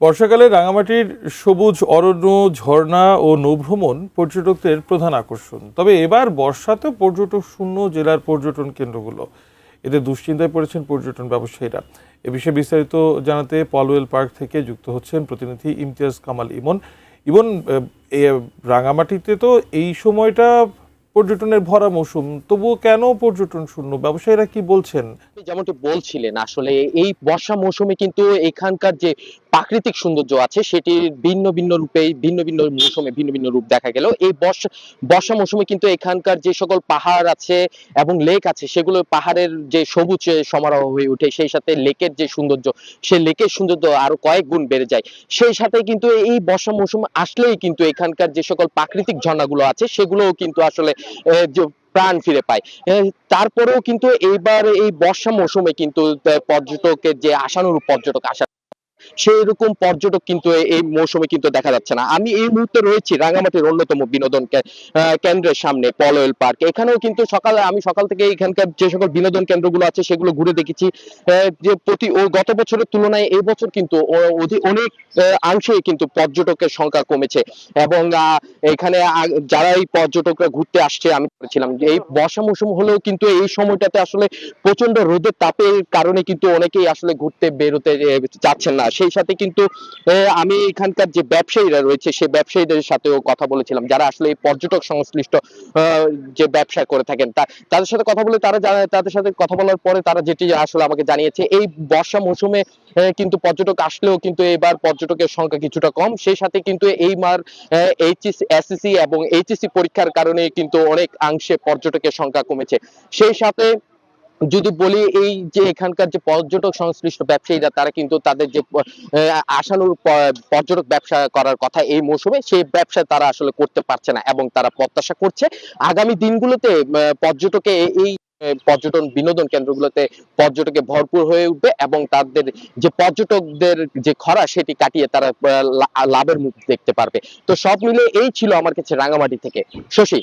বর্ষাকালে রাঙামাটির সবুজ অরণ্য, ঝর্ণা ও নৌভ্রমণ পর্যটকদের প্রধান আকর্ষণ। তবে এবার বর্ষাতে পর্যটক শূন্য জেলার পর্যটন কেন্দ্রগুলো, এতে দুশ্চিন্তায় পড়েছেন পর্যটন ব্যবসায়ীরা। এ বিষয়ে বিস্তারিত জানাতে পলওয়েল পার্ক থেকে যুক্ত হচ্ছেন প্রতিনিধি ইমতিয়াজ কামাল ইমন। ইমন, রাঙামাটিতে তো এই সময়টা পর্যটনের ভরা মৌসুম, তবুও কেন পর্যটন শূন্য, ব্যবসায়ীরা কি বলছেন? যেমনটি বলছিলেন আসলে এই বর্ষা মৌসুমে কিন্তু এখানকার যে প্রাকৃতিক সৌন্দর্য আছে সেটি ভিন্ন ভিন্ন রূপে ভিন্ন ভিন্ন মৌসুমে ভিন্ন ভিন্ন রূপ দেখা গেল। এই বর্ষা মৌসুমে কিন্তু এখানকার যে সকল পাহাড় আছে এবং লেক আছে সেগুলো পাহাড়ের যে সবুজ সমারোহ হয়ে ওঠে, সেই সাথে লেকের যে সৌন্দর্য, সেই লেকের সৌন্দর্য আরো কয়েক গুণ বেড়ে যায়। সেই সাথে কিন্তু এই বর্ষা মৌসুম আসলেই কিন্তু এখানকার যে সকল প্রাকৃতিক ঝর্ণাগুলো আছে সেগুলোও কিন্তু আসলে যে প্রাণ ফিরে পায়। তারপরেও কিন্তু এইবার এই বর্ষা মৌসুমে কিন্তু পর্যটকের যে আশানুরূপ পর্যটক আসা, সেই রকম পর্যটক কিন্তু এই মৌসুমে কিন্তু দেখা যাচ্ছে না। আমি এই মুহূর্তে রয়েছি রাঙামাটির অন্যতম বিনোদন কেন্দ্রের সামনে, পলওয়েল পার্ক। এখানেও কিন্তু আমি সকাল থেকে এখানকার যে সকল বিনোদন কেন্দ্রগুলো আছে সেগুলো ঘুরে দেখেছি। যে গত বছরের তুলনায় এই বছর কিন্তু অনেক অংশে কিন্তু পর্যটকের সংখ্যা কমেছে এবং এখানে যারা এই পর্যটকরা ঘুরতে আসছে, আমি বলেছিলাম যে এই বর্ষা মৌসুম হলেও কিন্তু এই সময়টাতে আসলে প্রচন্ড রোদের তাপের কারণে কিন্তু অনেকেই আসলে ঘুরতে বেরোতে চাচ্ছেন না। সেই সাথে কিন্তু আমি এখানকার যে ব্যবসায়ীরা রয়েছে সেই ব্যবসায়ীদের সাথেও কথা বলেছিলাম, যারা আসলে এই পর্যটক সংশ্লিষ্ট যে ব্যবসা করে থাকেন, তাদের সাথে কথা বলে তাদের সাথে কথা বলার পরে তারা যেটি আসলে আমাকে জানিয়েছে, এই বর্ষা মৌসুমে কিন্তু পর্যটক আসলেও কিন্তু এবার পর্যটকের সংখ্যা কিছুটা কম। সেই সাথে কিন্তু এই মার এসএসসি এবং এইচএসসি পরীক্ষার কারণে কিন্তু অনেক অংশে পর্যটকের সংখ্যা কমেছে। সেই সাথে যদি বলি, এই যে এখানকার যে পর্যটক সংশ্লিষ্ট ব্যবসায়ীরা, তারা কিন্তু তাদের যে আশানুরূপ পর্যটক ব্যবসা করার কথা এই মৌসুমে, সেই ব্যবসা তারা আসলে করতে পারছে না এবং তারা প্রত্যাশা করছে আগামী দিনগুলোতে পর্যটকে এই পর্যটন বিনোদন কেন্দ্রগুলোতে পর্যটকে ভরপুর হয়ে উঠবে এবং তাদের যে পর্যটকদের যে খরা সেটি কাটিয়ে তারা লাভের মুখ দেখতে পারবে। তো সব মিলে এই ছিল আমার কাছে রাঙামাটি থেকে শশী।